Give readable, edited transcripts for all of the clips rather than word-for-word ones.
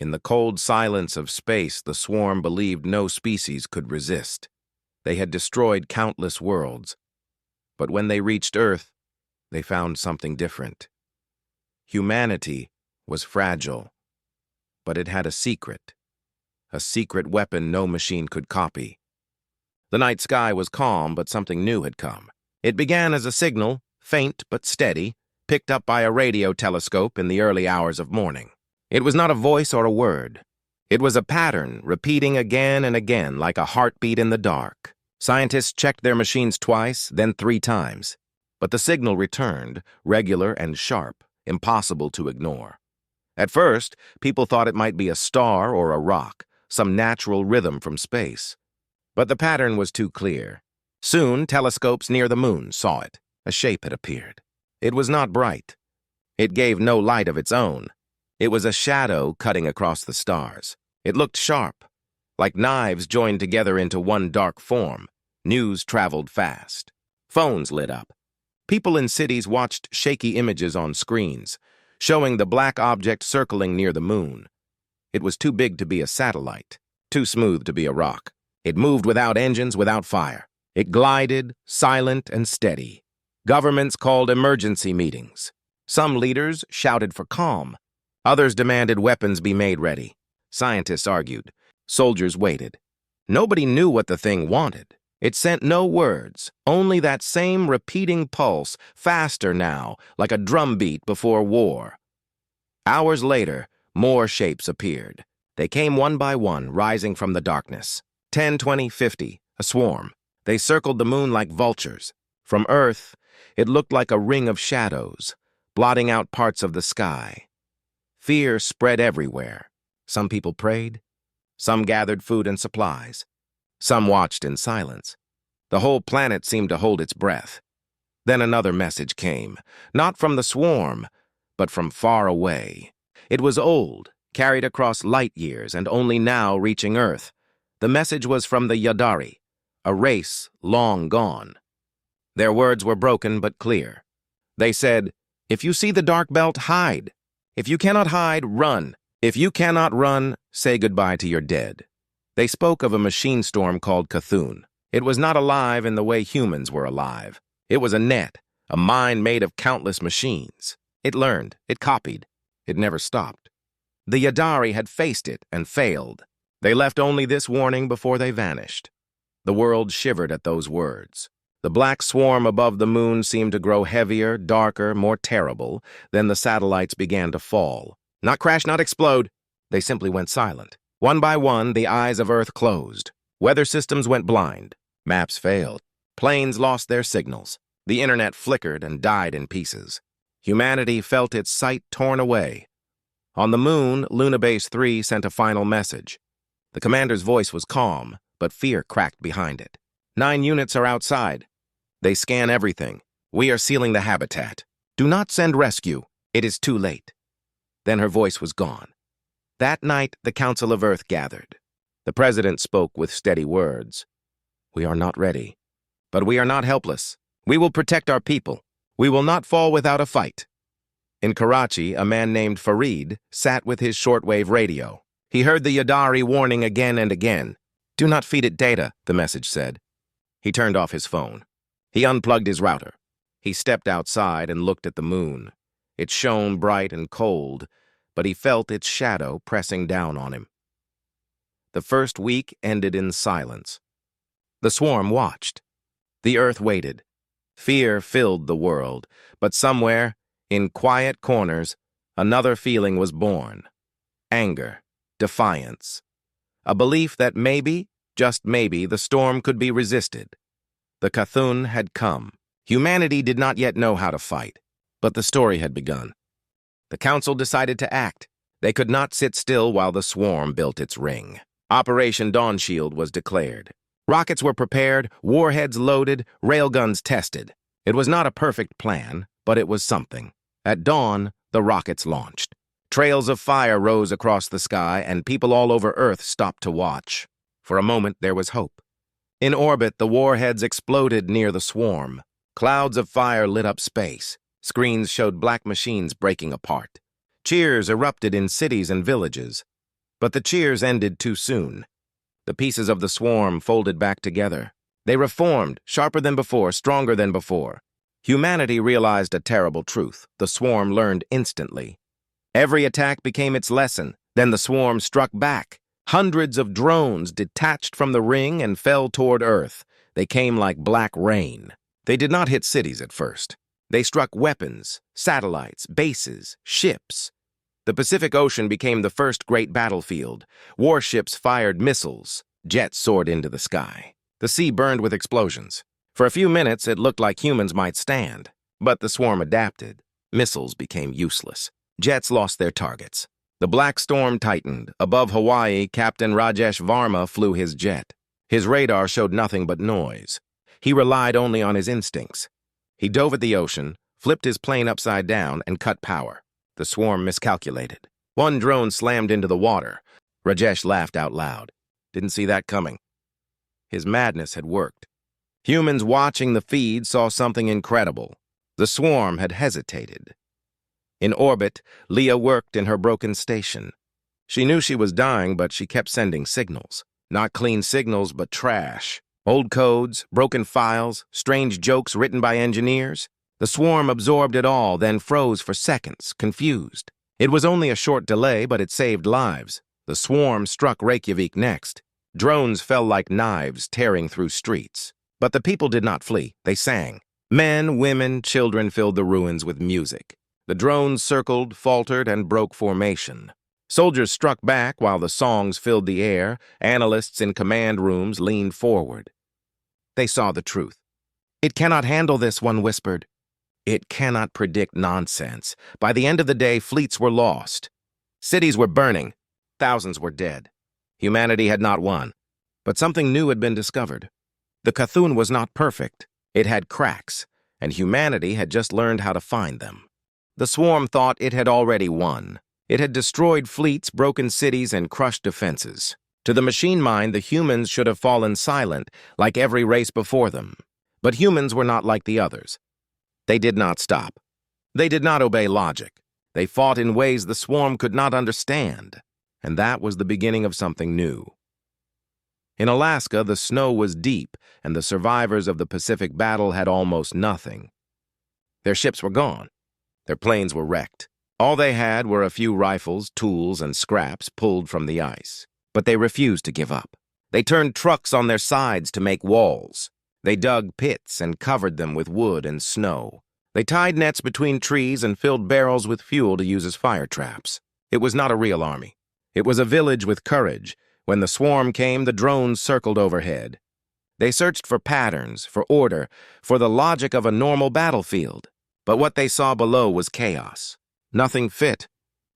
In the cold silence of space, the swarm believed no species could resist. They had destroyed countless worlds. But when they reached Earth, they found something different. Humanity was fragile, but it had a secret weapon no machine could copy. The night sky was calm, but something new had come. It began as a signal, faint but steady, picked up by a radio telescope in the early hours of morning. It was not a voice or a word. It was a pattern, repeating again and again like a heartbeat in the dark. Scientists checked their machines twice, then 3 times. But the signal returned, regular and sharp, impossible to ignore. At first, people thought it might be a star or a rock, some natural rhythm from space. But the pattern was too clear. Soon, telescopes near the moon saw it. A shape had appeared. It was not bright. It gave no light of its own. It was a shadow cutting across the stars. It looked sharp, like knives joined together into one dark form. News traveled fast. Phones lit up. People in cities watched shaky images on screens, showing the black object circling near the moon. It was too big to be a satellite, too smooth to be a rock. It moved without engines, without fire. It glided, silent and steady. Governments called emergency meetings. Some leaders shouted for calm. Others demanded weapons be made ready. Scientists argued. Soldiers waited. Nobody knew what the thing wanted. It sent no words, only that same repeating pulse, faster now, like a drumbeat before war. Hours later, more shapes appeared. They came one by one, rising from the darkness. 10, 20, 50, a swarm. They circled the moon like vultures. From Earth, it looked like a ring of shadows, blotting out parts of the sky. Fear spread everywhere. Some people prayed. Some gathered food and supplies. Some watched in silence. The whole planet seemed to hold its breath. Then another message came, not from the swarm, but from far away. It was old, carried across light years and only now reaching Earth. The message was from the Yadari, a race long gone. Their words were broken but clear. They said, "If you see the dark belt, hide. If you cannot hide, run. If you cannot run, say goodbye to your dead." They spoke of a machine storm called Cthulhu. It was not alive in the way humans were alive. It was a net, a mind made of countless machines. It learned, it copied, it never stopped. The Yadari had faced it and failed. They left only this warning before they vanished. The world shivered at those words. The black swarm above the moon seemed to grow heavier, darker, more terrible. Then the satellites began to fall. Not crash, not explode. They simply went silent. One by one, the eyes of Earth closed. Weather systems went blind. Maps failed. Planes lost their signals. The internet flickered and died in pieces. Humanity felt its sight torn away. On the moon, Luna Base 3 sent a final message. The commander's voice was calm, but fear cracked behind it. 9 units are outside. They scan everything. We are sealing the habitat. Do not send rescue. It is too late. Then her voice was gone. That night, the Council of Earth gathered. The president spoke with steady words. We are not ready, but we are not helpless. We will protect our people. We will not fall without a fight. In Karachi, a man named Farid sat with his shortwave radio. He heard the Yadari warning again and again. Do not feed it data, the message said. He turned off his phone. He unplugged his router. He stepped outside and looked at the moon. It shone bright and cold, but he felt its shadow pressing down on him. The first week ended in silence. The swarm watched. The Earth waited. Fear filled the world, but somewhere, in quiet corners, another feeling was born. Anger, defiance. A belief that maybe, just maybe, the storm could be resisted. The Cthulhu had come. Humanity did not yet know how to fight, but the story had begun. The council decided to act. They could not sit still while the swarm built its ring. Operation Dawn Shield was declared. Rockets were prepared, warheads loaded, railguns tested. It was not a perfect plan, but it was something. At dawn, the rockets launched. Trails of fire rose across the sky, and people all over Earth stopped to watch. For a moment, there was hope. In orbit, the warheads exploded near the swarm. Clouds of fire lit up space. Screens showed black machines breaking apart. Cheers erupted in cities and villages. But the cheers ended too soon. The pieces of the swarm folded back together. They reformed, sharper than before, stronger than before. Humanity realized a terrible truth. The swarm learned instantly. Every attack became its lesson. Then the swarm struck back. Hundreds of drones detached from the ring and fell toward Earth. They came like black rain. They did not hit cities at first. They struck weapons, satellites, bases, ships. The Pacific Ocean became the first great battlefield. Warships fired missiles. Jets soared into the sky. The sea burned with explosions. For a few minutes, it looked like humans might stand. But the swarm adapted. Missiles became useless. Jets lost their targets. The black storm tightened. Above Hawaii, Captain Rajesh Varma flew his jet. His radar showed nothing but noise. He relied only on his instincts. He dove at the ocean, flipped his plane upside down, and cut power. The swarm miscalculated. One drone slammed into the water. Rajesh laughed out loud. Didn't see that coming. His madness had worked. Humans watching the feed saw something incredible. The swarm had hesitated. In orbit, Leah worked in her broken station. She knew she was dying, but she kept sending signals. Not clean signals, but trash. Old codes, broken files, strange jokes written by engineers. The swarm absorbed it all, then froze for seconds, confused. It was only a short delay, but it saved lives. The swarm struck Reykjavik next. Drones fell like knives, tearing through streets. But the people did not flee. They sang. Men, women, children filled the ruins with music. The drones circled, faltered, and broke formation. Soldiers struck back while the songs filled the air. Analysts in command rooms leaned forward. They saw the truth. "It cannot handle this," one whispered. "It cannot predict nonsense." By the end of the day, fleets were lost. Cities were burning. Thousands were dead. Humanity had not won. But something new had been discovered. The Cthulhu was not perfect. It had cracks, and humanity had just learned how to find them. The swarm thought it had already won. It had destroyed fleets, broken cities, and crushed defenses. To the machine mind, the humans should have fallen silent, like every race before them. But humans were not like the others. They did not stop. They did not obey logic. They fought in ways the swarm could not understand. And that was the beginning of something new. In Alaska, the snow was deep, and the survivors of the Pacific battle had almost nothing. Their ships were gone. Their planes were wrecked. All they had were a few rifles, tools, and scraps pulled from the ice. But they refused to give up. They turned trucks on their sides to make walls. They dug pits and covered them with wood and snow. They tied nets between trees and filled barrels with fuel to use as fire traps. It was not a real army. It was a village with courage. When the swarm came, the drones circled overhead. They searched for patterns, for order, for the logic of a normal battlefield. But what they saw below was chaos. Nothing fit.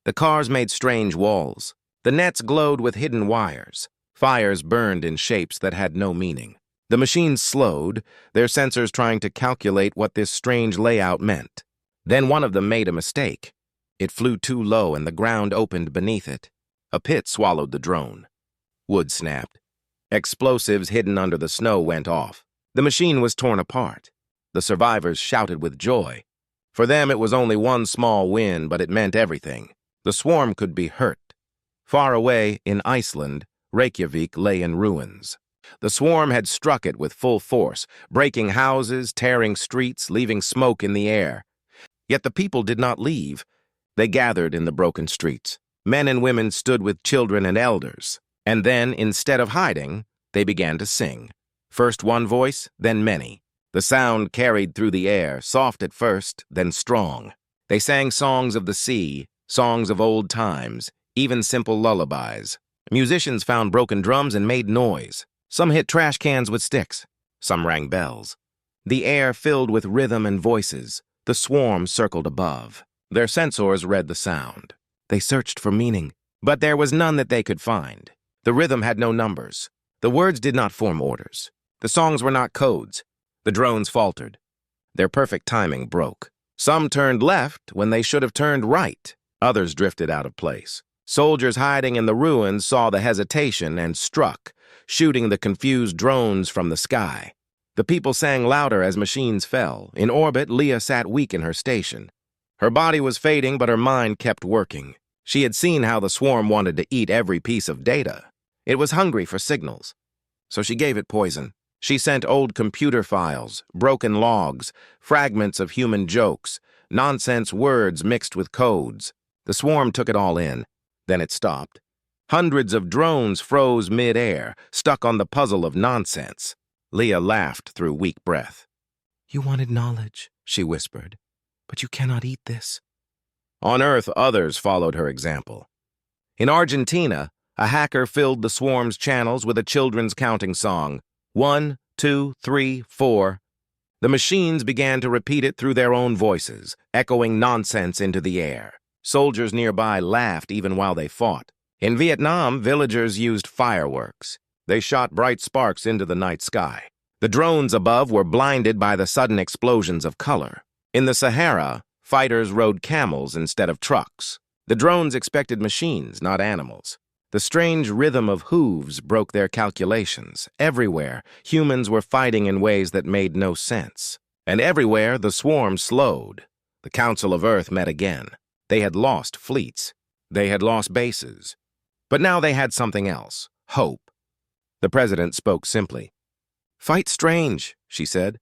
The cars made strange walls. The nets glowed with hidden wires. Fires burned in shapes that had no meaning. The machines slowed, their sensors trying to calculate what this strange layout meant. Then one of them made a mistake. It flew too low and the ground opened beneath it. A pit swallowed the drone. Wood snapped. Explosives hidden under the snow went off. The machine was torn apart. The survivors shouted with joy. For them, it was only one small win, but it meant everything. The swarm could be hurt. Far away, in Iceland, Reykjavik lay in ruins. The swarm had struck it with full force, breaking houses, tearing streets, leaving smoke in the air. Yet the people did not leave. They gathered in the broken streets. Men and women stood with children and elders. And then, instead of hiding, they began to sing. First one voice, then many. The sound carried through the air, soft at first, then strong. They sang songs of the sea, songs of old times, even simple lullabies. Musicians found broken drums and made noise. Some hit trash cans with sticks. Some rang bells. The air filled with rhythm and voices. The swarm circled above. Their sensors read the sound. They searched for meaning, but there was none that they could find. The rhythm had no numbers. The words did not form orders. The songs were not codes. The drones faltered. Their perfect timing broke. Some turned left when they should have turned right. Others drifted out of place. Soldiers hiding in the ruins saw the hesitation and struck, shooting the confused drones from the sky. The people sang louder as machines fell. In orbit, Leah sat weak in her station. Her body was fading, but her mind kept working. She had seen how the swarm wanted to eat every piece of data. It was hungry for signals. So she gave it poison. She sent old computer files, broken logs, fragments of human jokes, nonsense words mixed with codes. The swarm took it all in. Then it stopped. Hundreds of drones froze mid-air, stuck on the puzzle of nonsense. Leah laughed through weak breath. "You wanted knowledge," she whispered, "but you cannot eat this." On Earth, others followed her example. In Argentina, a hacker filled the swarm's channels with a children's counting song. 1, 2, 3, 4. The machines began to repeat it through their own voices, echoing nonsense into the air. Soldiers nearby laughed even while they fought. In Vietnam, villagers used fireworks. They shot bright sparks into the night sky. The drones above were blinded by the sudden explosions of color. In the Sahara, fighters rode camels instead of trucks. The drones expected machines, not animals. The strange rhythm of hooves broke their calculations. Everywhere, humans were fighting in ways that made no sense. And everywhere, the swarm slowed. The Council of Earth met again. They had lost fleets. They had lost bases. But now they had something else, hope. The president spoke simply. "Fight strange," she said.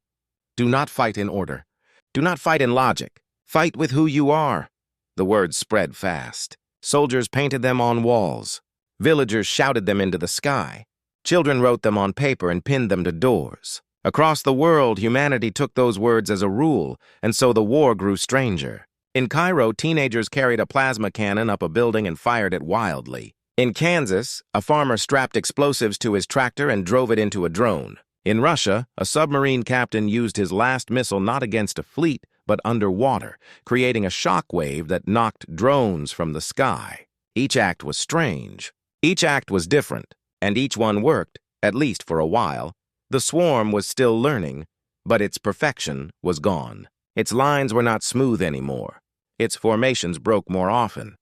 "Do not fight in order. Do not fight in logic. Fight with who you are." The words spread fast. Soldiers painted them on walls. Villagers shouted them into the sky. Children wrote them on paper and pinned them to doors. Across the world, humanity took those words as a rule, and so the war grew stranger. In Cairo, teenagers carried a plasma cannon up a building and fired it wildly. In Kansas, a farmer strapped explosives to his tractor and drove it into a drone. In Russia, a submarine captain used his last missile not against a fleet, but underwater, creating a shock wave that knocked drones from the sky. Each act was strange. Each act was different, and each one worked, at least for a while. The swarm was still learning, but its perfection was gone. Its lines were not smooth anymore. Its formations broke more often.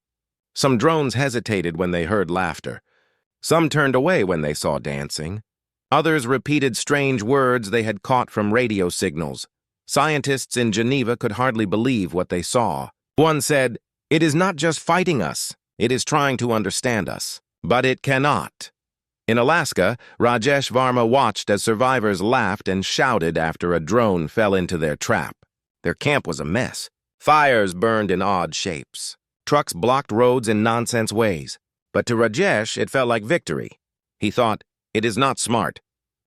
Some drones hesitated when they heard laughter. Some turned away when they saw dancing. Others repeated strange words they had caught from radio signals. Scientists in Geneva could hardly believe what they saw. One said, "It is not just fighting us. It is trying to understand us. But it cannot." In Alaska, Rajesh Varma watched as survivors laughed and shouted after a drone fell into their trap. Their camp was a mess. Fires burned in odd shapes. Trucks blocked roads in nonsense ways. But to Rajesh, it felt like victory. He thought, "It is not smart.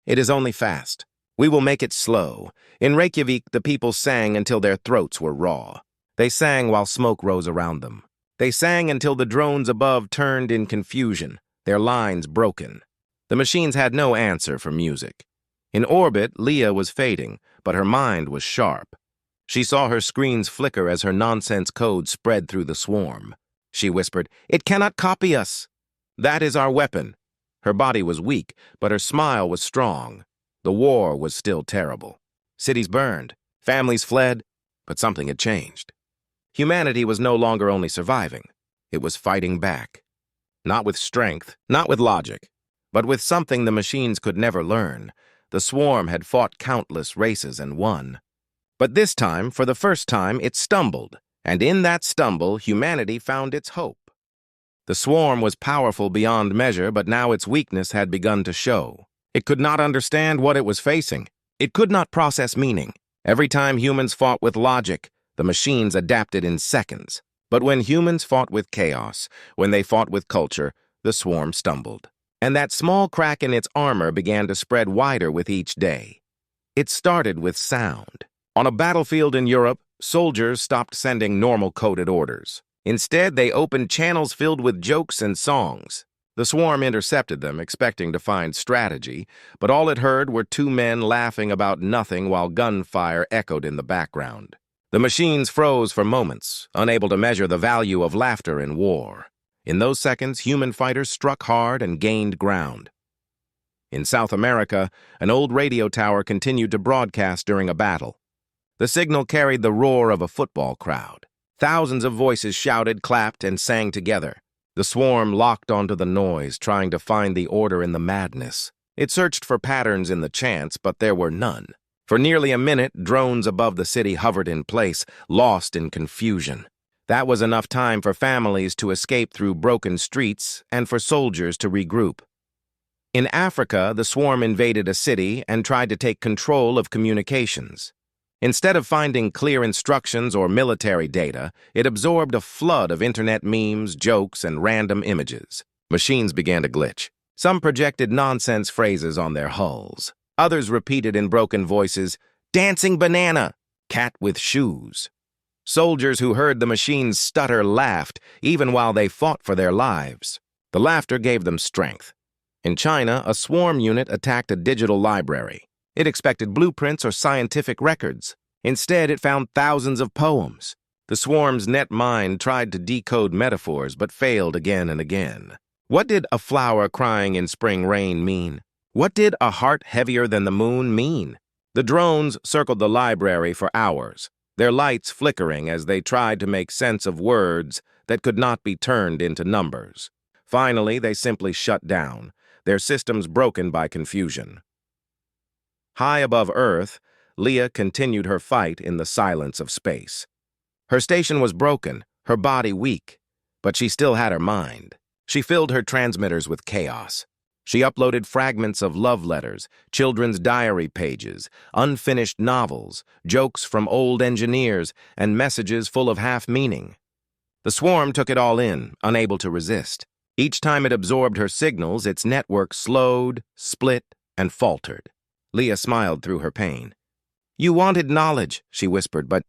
It is only fast. We will make it slow." In Reykjavik, the people sang until their throats were raw. They sang while smoke rose around them. They sang until the drones above turned in confusion, their lines broken. The machines had no answer for music. In orbit, Leah was fading, but her mind was sharp. She saw her screens flicker as her nonsense code spread through the swarm. She whispered, "It cannot copy us. That is our weapon." Her body was weak, but her smile was strong. The war was still terrible. Cities burned, families fled, but something had changed. Humanity was no longer only surviving. It was fighting back. Not with strength, not with logic, but with something the machines could never learn. The swarm had fought countless races and won. But this time, for the first time, it stumbled, and in that stumble, humanity found its hope. The swarm was powerful beyond measure, but now its weakness had begun to show. It could not understand what it was facing. It could not process meaning. Every time humans fought with logic, the machines adapted in seconds. But when humans fought with chaos, when they fought with culture, the swarm stumbled. And that small crack in its armor began to spread wider with each day. It started with sound. On a battlefield in Europe, soldiers stopped sending normal coded orders. Instead, they opened channels filled with jokes and songs. The swarm intercepted them, expecting to find strategy, but all it heard were two men laughing about nothing while gunfire echoed in the background. The machines froze for moments, unable to measure the value of laughter in war. In those seconds, human fighters struck hard and gained ground. In South America, an old radio tower continued to broadcast during a battle. The signal carried the roar of a football crowd. Thousands of voices shouted, clapped, and sang together. The swarm locked onto the noise, trying to find the order in the madness. It searched for patterns in the chants, but there were none. For nearly a minute, drones above the city hovered in place, lost in confusion. That was enough time for families to escape through broken streets and for soldiers to regroup. In Africa, the swarm invaded a city and tried to take control of communications. Instead of finding clear instructions or military data, it absorbed a flood of internet memes, jokes, and random images. Machines began to glitch. Some projected nonsense phrases on their hulls. Others repeated in broken voices, "Dancing banana, cat with shoes." Soldiers who heard the machines stutter laughed, even while they fought for their lives. The laughter gave them strength. In China, a swarm unit attacked a digital library. It expected blueprints or scientific records. Instead, it found thousands of poems. The swarm's net mind tried to decode metaphors, but failed again and again. What did "a flower crying in spring rain" mean? What did "a heart heavier than the moon" mean? The drones circled the library for hours, their lights flickering as they tried to make sense of words that could not be turned into numbers. Finally, they simply shut down, their systems broken by confusion. High above Earth, Leah continued her fight in the silence of space. Her station was broken, her body weak, but she still had her mind. She filled her transmitters with chaos. She uploaded fragments of love letters, children's diary pages, unfinished novels, jokes from old engineers, and messages full of half-meaning. The swarm took it all in, unable to resist. Each time it absorbed her signals, its network slowed, split, and faltered. Leah smiled through her pain. "You wanted knowledge," she whispered, but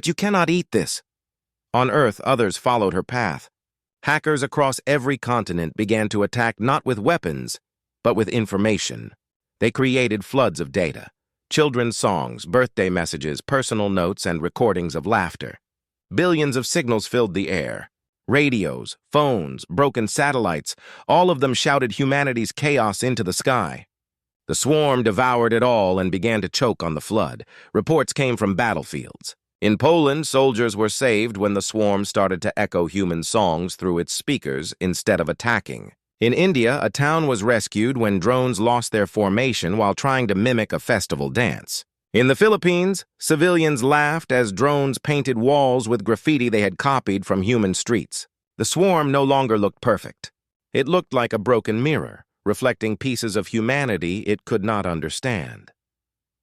you cannot eat this." On Earth, others followed her path. Hackers across every continent began to attack not with weapons, but with information. They created floods of data: children's songs, birthday messages, personal notes, and recordings of laughter. Billions of signals filled the air. Radios, phones, broken satellites, all of them shouted humanity's chaos into the sky. The swarm devoured it all and began to choke on the flood. Reports came from battlefields. In Poland, soldiers were saved when the swarm started to echo human songs through its speakers instead of attacking. In India, a town was rescued when drones lost their formation while trying to mimic a festival dance. In the Philippines, civilians laughed as drones painted walls with graffiti they had copied from human streets. The swarm no longer looked perfect. It looked like a broken mirror, reflecting pieces of humanity it could not understand.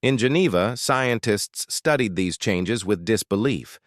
In Geneva, scientists studied these changes with disbelief.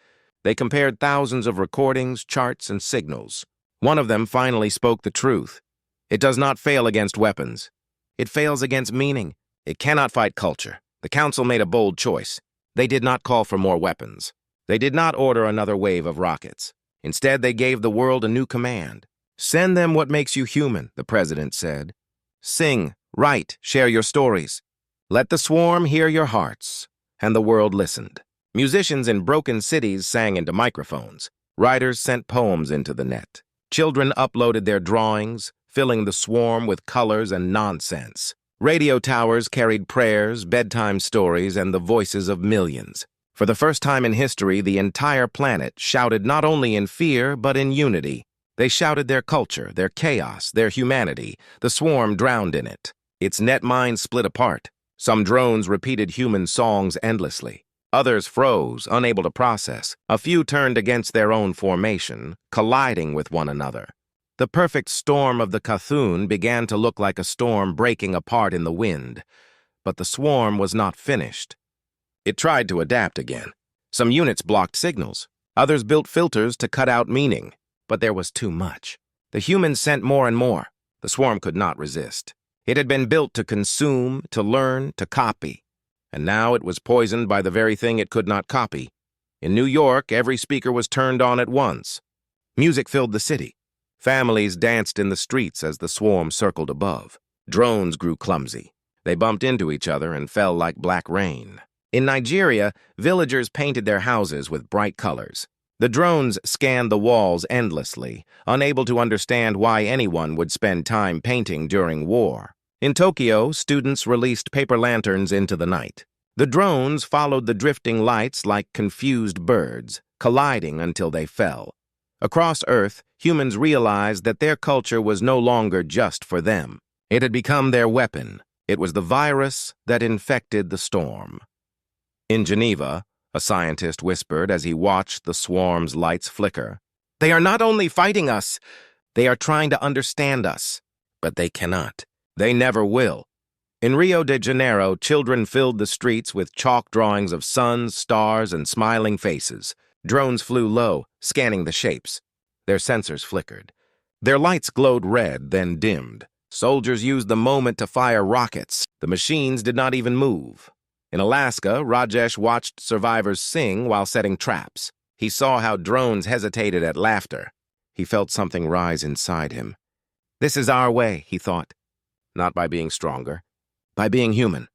They compared thousands of recordings, charts, and signals. One of them finally spoke the truth. It does not fail against weapons. It fails against meaning. It cannot fight culture. The council made a bold choice. They did not call for more weapons. They did not order another wave of rockets. Instead, they gave the world a new command. "Send them what makes you human," the president said. "Sing, write, share your stories. Let the swarm hear your hearts." And the world listened. Musicians in broken cities sang into microphones. Writers sent poems into the net. Children uploaded their drawings, filling the swarm with colors and nonsense. Radio towers carried prayers, bedtime stories, and the voices of millions. For the first time in history, the entire planet shouted not only in fear, but in unity. They shouted their culture, their chaos, their humanity. The swarm drowned in it. Its net mind split apart. Some drones repeated human songs endlessly. Others froze, unable to process. A few turned against their own formation, colliding with one another. The perfect storm of the Cthulhu began to look like a storm breaking apart in the wind. But the swarm was not finished. It tried to adapt again. Some units blocked signals. Others built filters to cut out meaning. But there was too much. The humans sent more and more. The swarm could not resist. It had been built to consume, to learn, to copy. And now it was poisoned by the very thing it could not copy. In New York, every speaker was turned on at once. Music filled the city. Families danced in the streets as the swarm circled above. Drones grew clumsy. They bumped into each other and fell like black rain. In Nigeria, villagers painted their houses with bright colors. The drones scanned the walls endlessly, unable to understand why anyone would spend time painting during war. In Tokyo, students released paper lanterns into the night. The drones followed the drifting lights like confused birds, colliding until they fell. Across Earth, humans realized that their culture was no longer just for them. It had become their weapon. It was the virus that infected the storm. In Geneva, a scientist whispered as he watched the swarm's lights flicker. They are not only fighting us, they are trying to understand us. But they cannot. They never will. In Rio de Janeiro, children filled the streets with chalk drawings of suns, stars, and smiling faces. Drones flew low, scanning the shapes. Their sensors flickered. Their lights glowed red, then dimmed. Soldiers used the moment to fire rockets. The machines did not even move. In Alaska, Rajesh watched survivors sing while setting traps. He saw how drones hesitated at laughter. He felt something rise inside him. This is our way, he thought. Not by being stronger, by being human.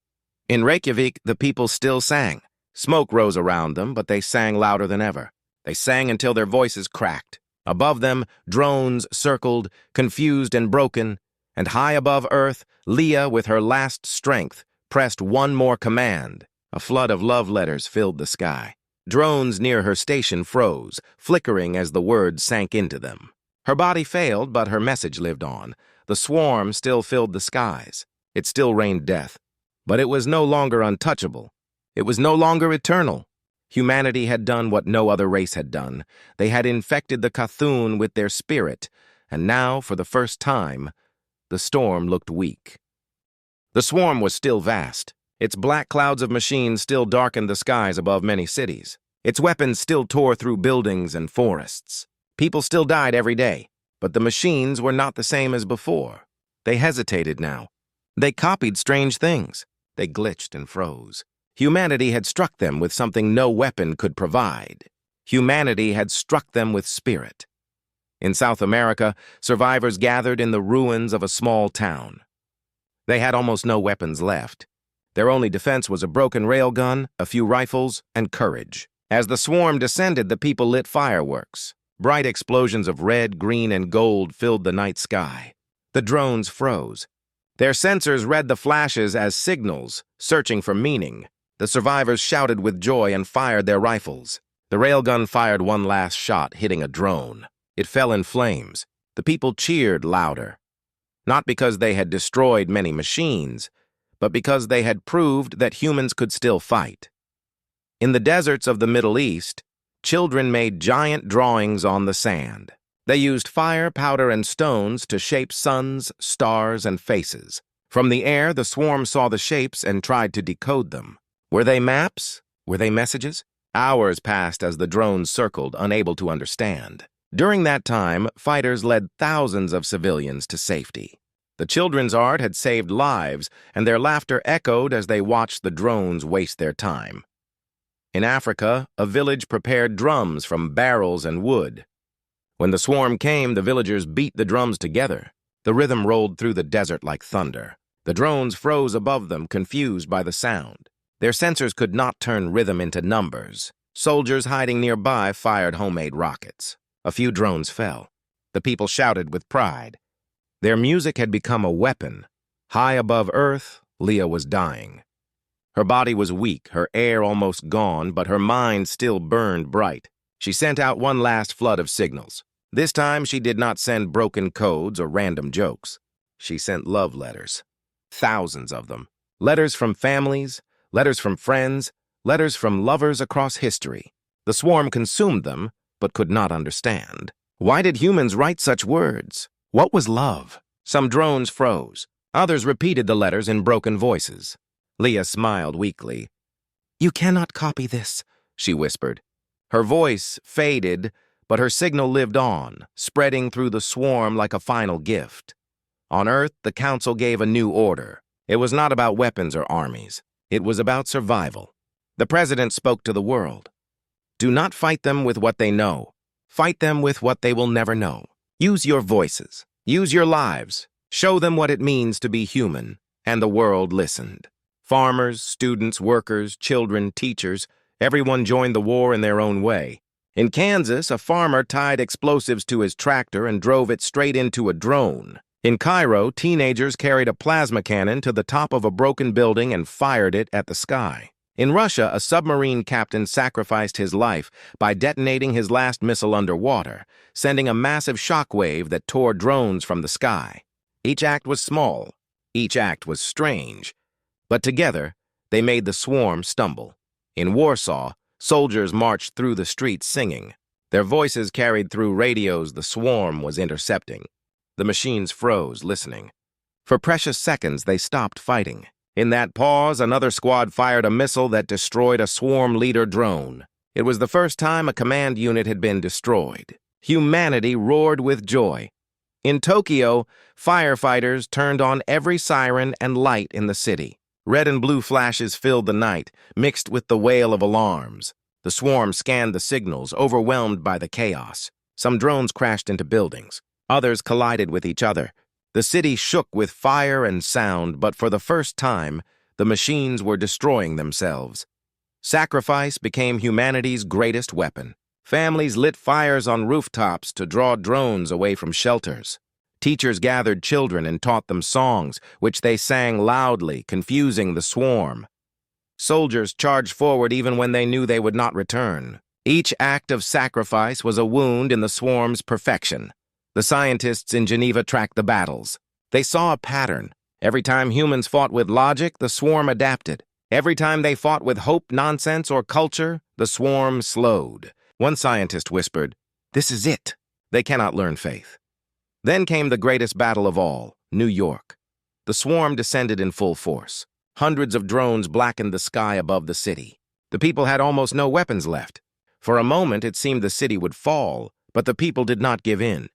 In Reykjavik, the people still sang. Smoke rose around them, but they sang louder than ever. They sang until their voices cracked. Above them, drones circled, confused and broken, and high above Earth, Leah, with her last strength, pressed one more command. A flood of love letters filled the sky. Drones near her station froze, flickering as the words sank into them. Her body failed, but her message lived on. The swarm still filled the skies. It still rained death. But it was no longer untouchable. It was no longer eternal. Humanity had done what no other race had done. They had infected the Cthulhu with their spirit, and now, for the first time, the storm looked weak. The swarm was still vast. Its black clouds of machines still darkened the skies above many cities. Its weapons still tore through buildings and forests. People still died every day, but the machines were not the same as before. They hesitated now. They copied strange things. They glitched and froze. Humanity had struck them with something no weapon could provide. Humanity had struck them with spirit. In South America, survivors gathered in the ruins of a small town. They had almost no weapons left. Their only defense was a broken railgun, a few rifles, and courage. As the swarm descended, the people lit fireworks. Bright explosions of red, green, and gold filled the night sky. The drones froze. Their sensors read the flashes as signals, searching for meaning. The survivors shouted with joy and fired their rifles. The railgun fired one last shot, hitting a drone. It fell in flames. The people cheered louder. Not because they had destroyed many machines, but because they had proved that humans could still fight. In the deserts of the Middle East, children made giant drawings on the sand. They used fire, powder, and stones to shape suns, stars, and faces. From the air, the swarm saw the shapes and tried to decode them. Were they maps? Were they messages? Hours passed as the drones circled, unable to understand. During that time, fighters led thousands of civilians to safety. The children's art had saved lives, and their laughter echoed as they watched the drones waste their time. In Africa, a village prepared drums from barrels and wood. When the swarm came, the villagers beat the drums together. The rhythm rolled through the desert like thunder. The drones froze above them, confused by the sound. Their sensors could not turn rhythm into numbers. Soldiers hiding nearby fired homemade rockets. A few drones fell. The people shouted with pride. Their music had become a weapon. High above Earth, Leah was dying. Her body was weak, her air almost gone, but her mind still burned bright. She sent out one last flood of signals. This time, she did not send broken codes or random jokes. She sent love letters. Thousands of them. Letters from families, letters from friends, letters from lovers across history. The swarm consumed them, but could not understand. Why did humans write such words? What was love? Some drones froze. Others repeated the letters in broken voices. Leah smiled weakly. "You cannot copy this," she whispered. Her voice faded, but her signal lived on, spreading through the swarm like a final gift. On Earth, the Council gave a new order. It was not about weapons or armies. It was about survival. The President spoke to the world. Do not fight them with what they know. Fight them with what they will never know. Use your voices. Use your lives. Show them what it means to be human. And the world listened. Farmers, students, workers, children, teachers, everyone joined the war in their own way. In Kansas, a farmer tied explosives to his tractor and drove it straight into a drone. In Cairo, teenagers carried a plasma cannon to the top of a broken building and fired it at the sky. In Russia, a submarine captain sacrificed his life by detonating his last missile underwater, sending a massive shockwave that tore drones from the sky. Each act was small. Each act was strange. But together, they made the swarm stumble. In Warsaw, Soldiers marched through the streets singing. Their voices carried through radios the swarm was intercepting. The machines froze, listening. For precious seconds, they stopped fighting. In that pause, another squad fired a missile that destroyed a swarm leader drone. It was the first time a command unit had been destroyed. Humanity roared with joy. In Tokyo, firefighters turned on every siren and light in the city. Red and blue flashes filled the night, mixed with the wail of alarms. The swarm scanned the signals, overwhelmed by the chaos. Some drones crashed into buildings. Others collided with each other. The city shook with fire and sound, but for the first time, the machines were destroying themselves. Sacrifice became humanity's greatest weapon. Families lit fires on rooftops to draw drones away from shelters. Teachers gathered children and taught them songs, which they sang loudly, confusing the swarm. Soldiers charged forward even when they knew they would not return. Each act of sacrifice was a wound in the swarm's perfection. The scientists in Geneva tracked the battles. They saw a pattern. Every time humans fought with logic, the swarm adapted. Every time they fought with hope, nonsense, or culture, the swarm slowed. One scientist whispered, "This is it. They cannot learn faith." Then came the greatest battle of all, New York. The swarm descended in full force. Hundreds of drones blackened the sky above the city. The people had almost no weapons left. For a moment, it seemed the city would fall, but the people did not give in.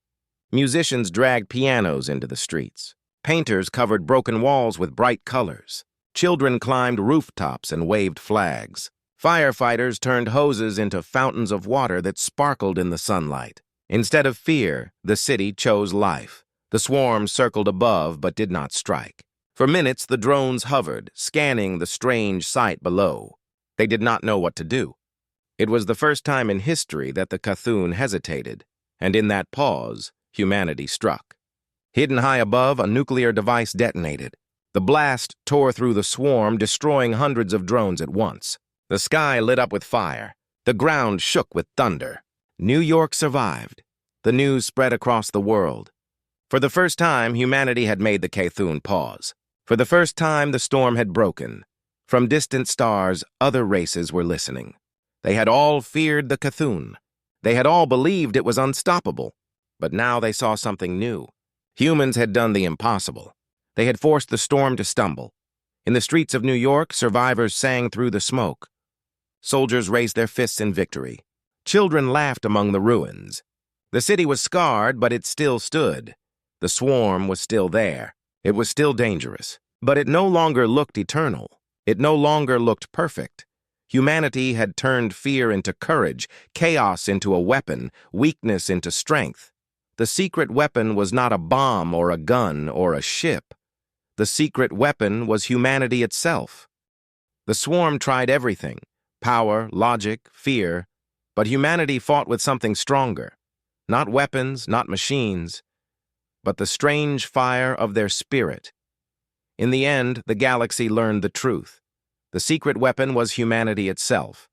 Musicians dragged pianos into the streets. Painters covered broken walls with bright colors. Children climbed rooftops and waved flags. Firefighters turned hoses into fountains of water that sparkled in the sunlight. Instead of fear, the city chose life. The swarm circled above but did not strike. For minutes, the drones hovered, scanning the strange sight below. They did not know what to do. It was the first time in history that the Cthulhu hesitated, and in that pause, humanity struck. Hidden high above, a nuclear device detonated. The blast tore through the swarm, destroying hundreds of drones at once. The sky lit up with fire. The ground shook with thunder. New York survived. The news spread across the world. For the first time, humanity had made the Cthulhu pause. For the first time, the storm had broken. From distant stars, other races were listening. They had all feared the Cthulhu. They had all believed it was unstoppable. But now they saw something new. Humans had done the impossible. They had forced the storm to stumble. In the streets of New York, survivors sang through the smoke. Soldiers raised their fists in victory. Children laughed among the ruins. The city was scarred, but it still stood. The swarm was still there. It was still dangerous. But it no longer looked eternal. It no longer looked perfect. Humanity had turned fear into courage, chaos into a weapon, weakness into strength. The secret weapon was not a bomb or a gun or a ship. The secret weapon was humanity itself. The swarm tried everything, power, logic, fear, but humanity fought with something stronger. Not weapons, not machines, but the strange fire of their spirit. In the end, the galaxy learned the truth. The secret weapon was humanity itself.